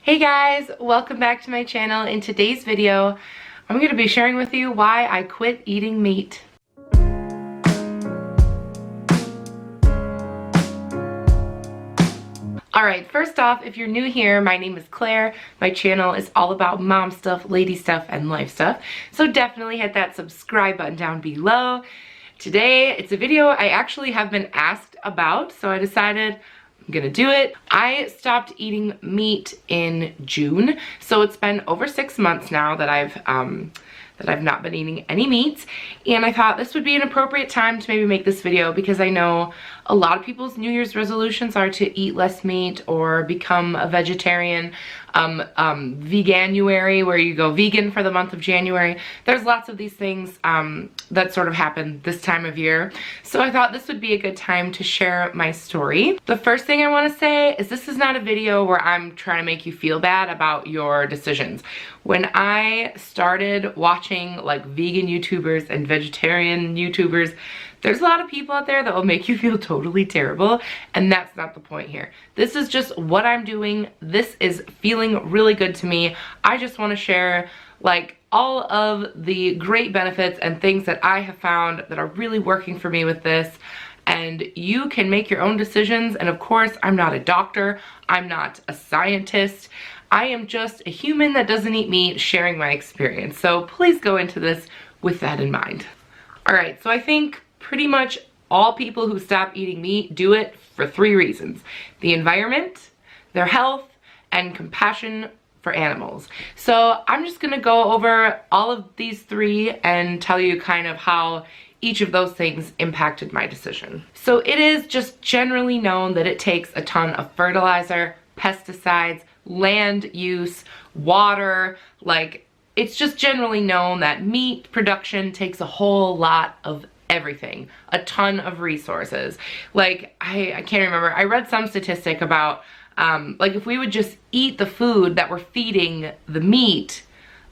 Hey guys, welcome back to my channel. In today's video, I'm going to be sharing with you why I quit eating meat. Alright, first off, if you're new here, my name is Claire. My channel is all about mom stuff, lady stuff, and life stuff. So definitely hit that subscribe button down below. Today, it's a video I actually have been asked about, so I decided I'm gonna do it. I stopped eating meat in June, so it's been over 6 months now that I've not been eating any meat, and I thought this would be an appropriate time to maybe make this video because I know a lot of people's New Year's resolutions are to eat less meat or become a vegetarian, veganuary, where you go vegan for the month of January. There's lots of these things that sort of happen this time of year. So I thought this would be a good time to share my story. The first thing I want to say is this is not a video where I'm trying to make you feel bad about your decisions. When I started watching like vegan YouTubers and vegetarian YouTubers, there's a lot of people out there that will make you feel totally terrible, and that's not the point here. This is just what I'm doing. This is feeling really good to me. I just want to share like all of the great benefits and things that I have found that are really working for me with this. And you can make your own decisions. And of course, I'm not a doctor. I'm not a scientist. I am just a human that doesn't eat meat sharing my experience. So please go into this with that in mind. All right, so I think pretty much all people who stop eating meat do it for 3 reasons: the environment, their health, and compassion for animals. So I'm just gonna go over all of these 3 and tell you kind of how each of those things impacted my decision. So it is just generally known that it takes a ton of fertilizer, pesticides, land use, water, like it's just generally known that meat production takes a whole lot of everything, a ton of resources. Like I can't remember, I read some statistic about like if we would just eat the food that we're feeding the meat,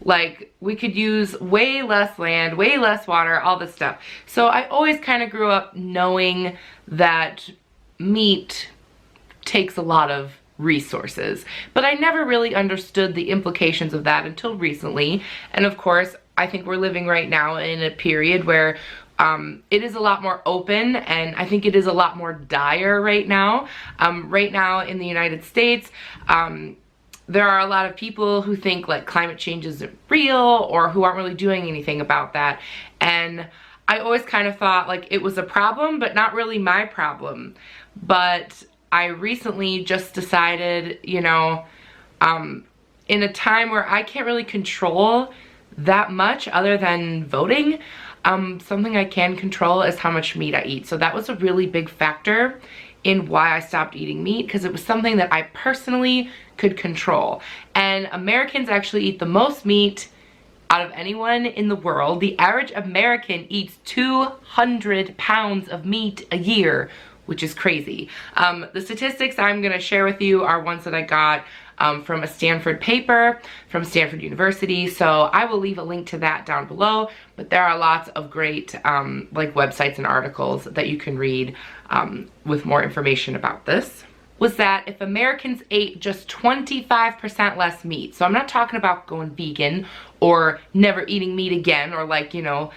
like we could use way less land, way less water, all this stuff. So I always kind of grew up knowing that meat takes a lot of resources, but I never really understood the implications of that until recently. And of course, I think we're living right now in a period where it is a lot more open, and I think it is a lot more dire right now. Right now in the United States, there are a lot of people who think like climate change isn't real or who aren't really doing anything about that. And I always kind of thought like it was a problem, but not really my problem. But I recently just decided, you know, in a time where I can't really control that much other than voting, something I can control is how much meat I eat. So that was a really big factor in why I stopped eating meat, because it was something that I personally could control. And Americans actually eat the most meat out of anyone in the world. The average American eats 200 pounds of meat a year, which is crazy. The statistics I'm gonna share with you are ones that I got from a Stanford paper from Stanford University. So I will leave a link to that down below, but there are lots of great like websites and articles that you can read with more information about this. Was that if Americans ate just 25% less meat, so I'm not talking about going vegan or never eating meat again, or like, you know,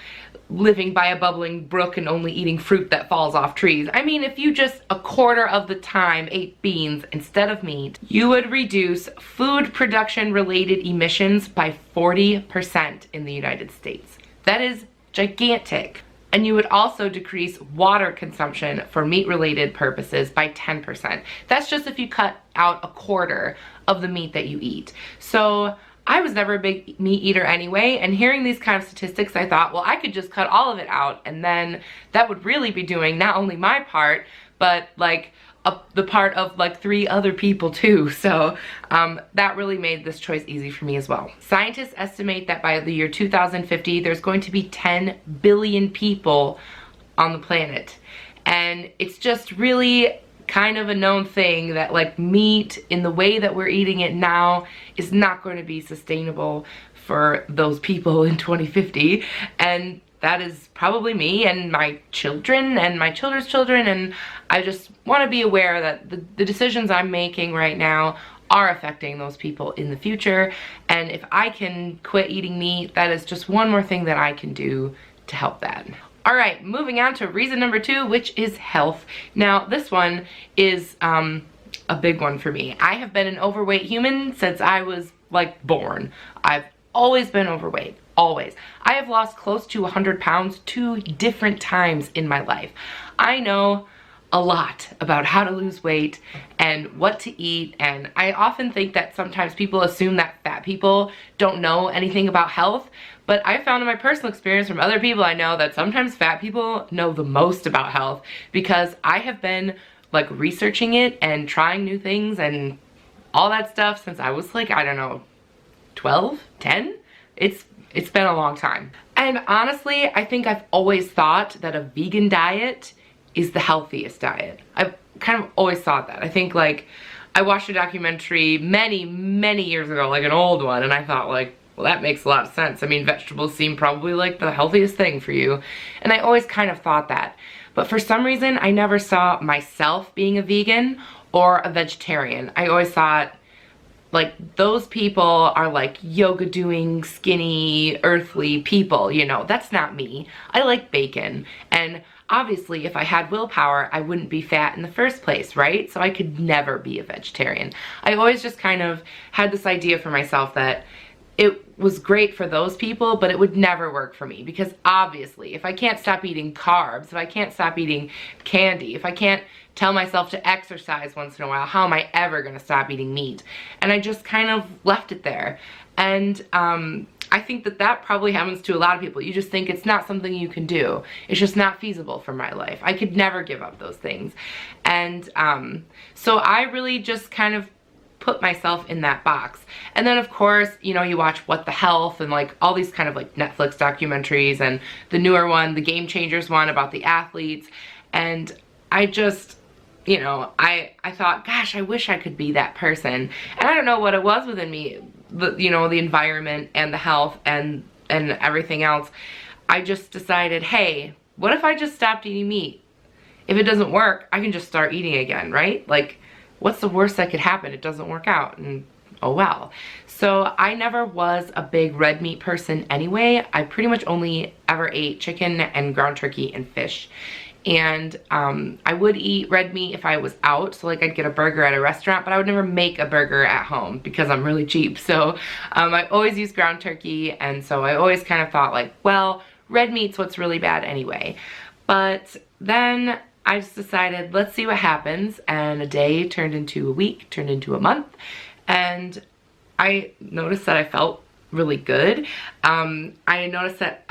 living by a bubbling brook and only eating fruit that falls off trees. I mean, if you just a quarter of the time ate beans instead of meat, you would reduce food production related emissions by 40% in the United States. That is gigantic. And you would also decrease water consumption for meat-related purposes by 10%. That's just if you cut out a quarter of the meat that you eat. So I was never a big meat eater anyway, and hearing these kind of statistics, I thought, well, I could just cut all of it out, and then that would really be doing not only my part, but like the part of like 3 other people too. So that really made this choice easy for me as well. Scientists estimate that by the year 2050, there's going to be 10 billion people on the planet. And it's just really kind of a known thing that like meat in the way that we're eating it now is not going to be sustainable for those people in 2050. And that is probably me and my children and my children's children, and I just want to be aware that the decisions I'm making right now are affecting those people in the future. And if I can quit eating meat, that is just one more thing that I can do to help that. All right, moving on to reason number 2, which is health. Now, this one is a big one for me. I have been an overweight human since I was like born. I've always been overweight, always. I have lost close to 100 pounds 2 different times in my life. I know a lot about how to lose weight and what to eat, and I often think that sometimes people assume that fat people don't know anything about health, but I found in my personal experience from other people I know that sometimes fat people know the most about health, because I have been like researching it and trying new things and all that stuff since I was like, I don't know, 12, 10? It's been a long time. And honestly, I think I've always thought that a vegan diet is the healthiest diet. I've kind of always thought that. I think like I watched a documentary many years ago, like an old one, and I thought like, well, that makes a lot of sense. I mean, vegetables seem probably like the healthiest thing for you. And I always kind of thought that. But for some reason, I never saw myself being a vegan or a vegetarian. I always thought like those people are like yoga doing skinny earthly people, you know. That's not me. I like bacon, and obviously if I had willpower I wouldn't be fat in the first place, right? So I could never be a vegetarian. I always just kind of had this idea for myself that it was great for those people, but it would never work for me, because obviously if I can't stop eating carbs, if I can't stop eating candy, if I can't tell myself to exercise once in a while, how am I ever gonna stop eating meat? And I just kind of left it there. And I think that that probably happens to a lot of people. You just think it's not something you can do. It's just not feasible for my life. I could never give up those things. And so I really just kind of put myself in that box. And then of course, you know, you watch What the Health and like all these kind of like Netflix documentaries, and the newer one, the Game Changers one about the athletes. And I just, you know, I thought, gosh, I wish I could be that person. And I don't know what it was within me, you know, the environment and the health and everything else. I just decided, hey, what if I just stopped eating meat? If it doesn't work, I can just start eating again, right? Like, what's the worst that could happen? It doesn't work out, and oh well. So I never was a big red meat person anyway. I pretty much only ever ate chicken and ground turkey and fish. And I would eat red meat if I was out, so like I'd get a burger at a restaurant, but I would never make a burger at home because I'm really cheap. So I always use ground turkey, and so I always kind of thought like, well, red meat's what's really bad anyway. But then I just decided, let's see what happens, and a day turned into a week, turned into a month, and I noticed that I felt really good. I noticed that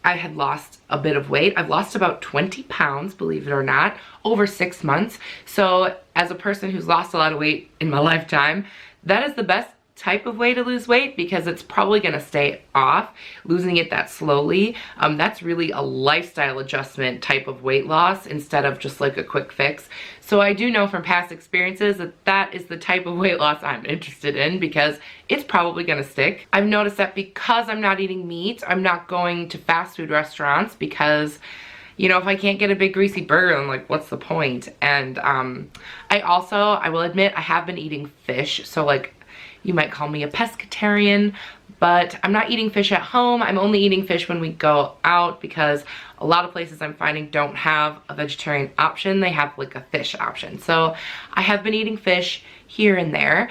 I had lost a bit of weight. I've lost about 20 pounds, believe it or not, over 6 months. So as a person who's lost a lot of weight in my lifetime, that is the best type of way to lose weight, because it's probably gonna stay off. Losing it that slowly, that's really a lifestyle adjustment type of weight loss instead of just like a quick fix. So I do know from past experiences that that is the type of weight loss I'm interested in, because it's probably gonna stick. I've noticed that because I'm not eating meat, I'm not going to fast food restaurants, because you know, if I can't get a big greasy burger, I'm like, what's the point? And I will admit, I have been eating fish, so like, you might call me a pescatarian, but I'm not eating fish at home. I'm only eating fish when we go out, because a lot of places I'm finding don't have a vegetarian option. They have like a fish option. So I have been eating fish here and there,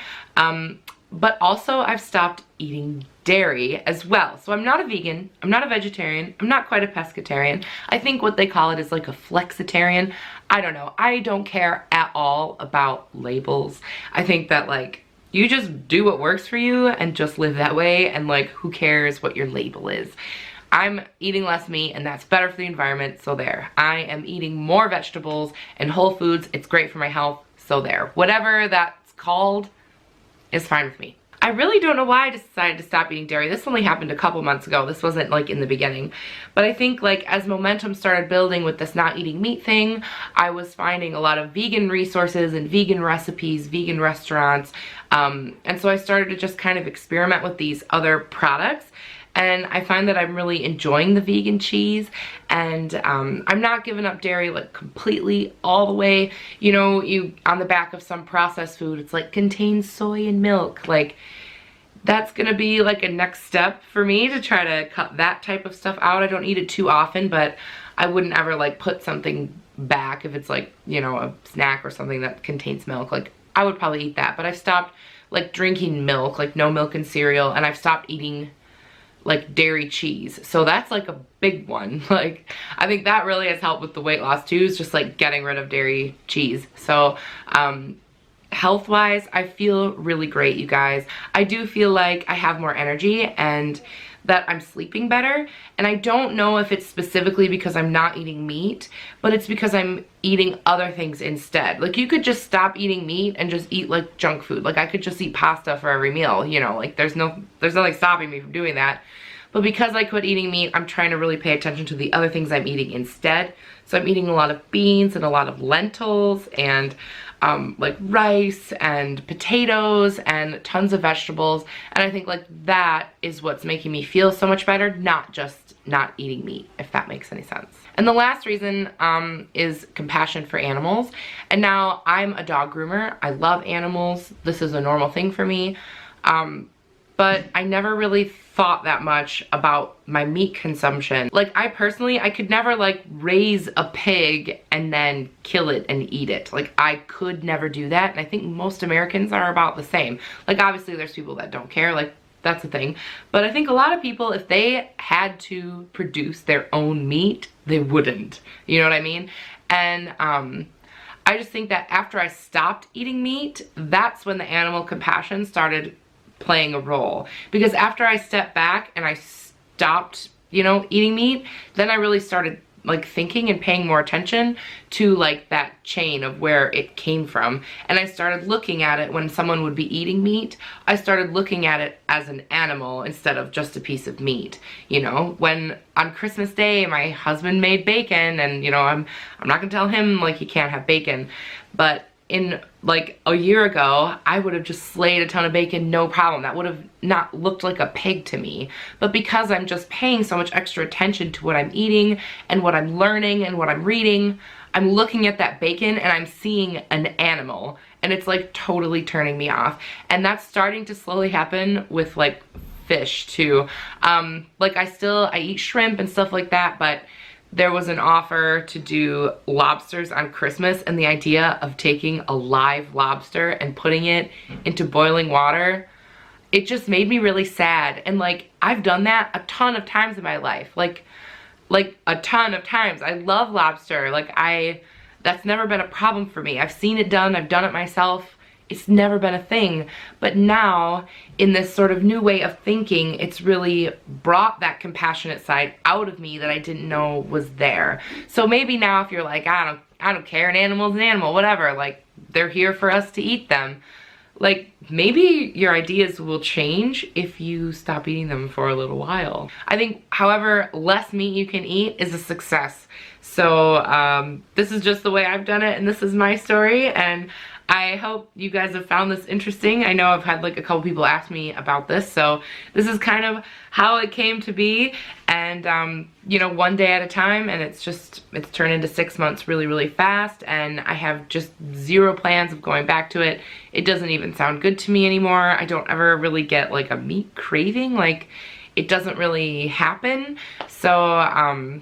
but also I've stopped eating dairy as well. So I'm not a vegan, I'm not a vegetarian, I'm not quite a pescatarian. I think what they call it is like a flexitarian. I don't know. I don't care at all about labels. I think that like, you just do what works for you and just live that way, and like, who cares what your label is? I'm eating less meat, and that's better for the environment, so there. I am eating more vegetables and whole foods. It's great for my health, so there. Whatever that's called is fine with me. I really don't know why I decided to stop eating dairy. This only happened a couple months ago. This wasn't like in the beginning. But I think like as momentum started building with this not eating meat thing, I was finding a lot of vegan resources and vegan recipes, vegan restaurants. And so I started to just kind of experiment with these other products. and I find that I'm really enjoying the vegan cheese, and I'm not giving up dairy like completely all the way. You know, you on the back of some processed food, it's like contains soy and milk. Like, that's gonna be like a next step for me to try to cut that type of stuff out. I don't eat it too often, but I wouldn't ever like put something back if it's like, you know, a snack or something that contains milk. Like, I would probably eat that, but I've stopped like drinking milk, like no milk in cereal, and I've stopped eating like dairy cheese. So that's like a big one. Like, I think that really has helped with the weight loss too, is just like getting rid of dairy cheese. So health-wise, I feel really great, you guys. I do feel like I have more energy and that I'm sleeping better, and I don't know if it's specifically because I'm not eating meat, but it's because I'm eating other things instead. Like, you could just stop eating meat and just eat like junk food. Like, I could just eat pasta for every meal, you know, like there's nothing stopping me from doing that. But because I quit eating meat, I'm trying to really pay attention to the other things I'm eating instead. So I'm eating a lot of beans and a lot of lentils and like rice and potatoes and tons of vegetables. And I think like that is what's making me feel so much better, not just not eating meat, if that makes any sense. And the last reason is compassion for animals. And now I'm a dog groomer. I love animals. This is a normal thing for me. But I never really thought that much about my meat consumption. Like, I personally, I could never like raise a pig and then kill it and eat it. Like, I could never do that, and I think most Americans are about the same. Like, obviously there's people that don't care, like that's a thing. But I think a lot of people, if they had to produce their own meat, they wouldn't. You know what I mean? And I just think that after I stopped eating meat, that's when the animal compassion started playing a role. Because after I stepped back and I stopped, you know, eating meat, then I really started like thinking and paying more attention to like that chain of where it came from. And I started looking at it when someone would be eating meat, I started looking at it as an animal instead of just a piece of meat. You know, when on Christmas Day my husband made bacon, and you know, I'm not gonna tell him like he can't have bacon, but in like a year ago, I would have just slayed a ton of bacon, no problem. That would have not looked like a pig to me. But because I'm just paying so much extra attention to what I'm eating and what I'm learning and what I'm reading, I'm looking at that bacon and I'm seeing an animal, and it's like totally turning me off. And that's starting to slowly happen with like fish too. Like I eat shrimp and stuff like that, but there was an offer to do lobsters on Christmas, and the idea of taking a live lobster and putting it into boiling water, it just made me really sad. And like, I've done that a ton of times in my life, like a ton of times. I love lobster. Like, that's never been a problem for me. I've seen it done, I've done it myself. It's never been a thing. But now, in this sort of new way of thinking, it's really brought that compassionate side out of me that I didn't know was there. So maybe now if you're like, I don't care, an animal's an animal, whatever, like, they're here for us to eat them. Like, maybe your ideas will change if you stop eating them for a little while. I think, however, less meat you can eat is a success. So this is just the way I've done it, and this is my story, and I hope you guys have found this interesting. I know I've had like a couple people ask me about this, so this is kind of how it came to be. And you know, one day at a time, and it's turned into 6 months really, really fast, and I have just zero plans of going back to it. It doesn't even sound good to me anymore. I don't ever really get like a meat craving. Like, it doesn't really happen. So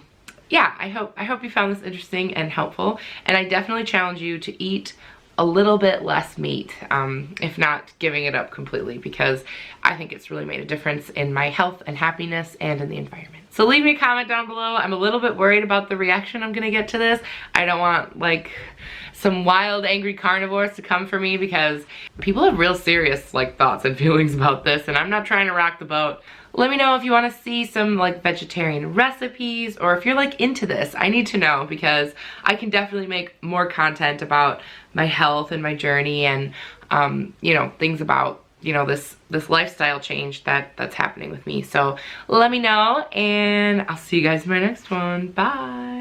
yeah, I hope you found this interesting and helpful, and I definitely challenge you to eat a little bit less meat, if not giving it up completely, because I think it's really made a difference in my health and happiness and in the environment. So leave me a comment down below. I'm a little bit worried about the reaction I'm gonna get to this. I don't want like some wild angry carnivores to come for me, because people have real serious like thoughts and feelings about this, and I'm not trying to rock the boat. Let me know if you want to see some like vegetarian recipes, or if you're like into this. I need to know, because I can definitely make more content about my health and my journey, and you know, things about, you know, this lifestyle change that's happening with me. So let me know, and I'll see you guys in my next one. Bye.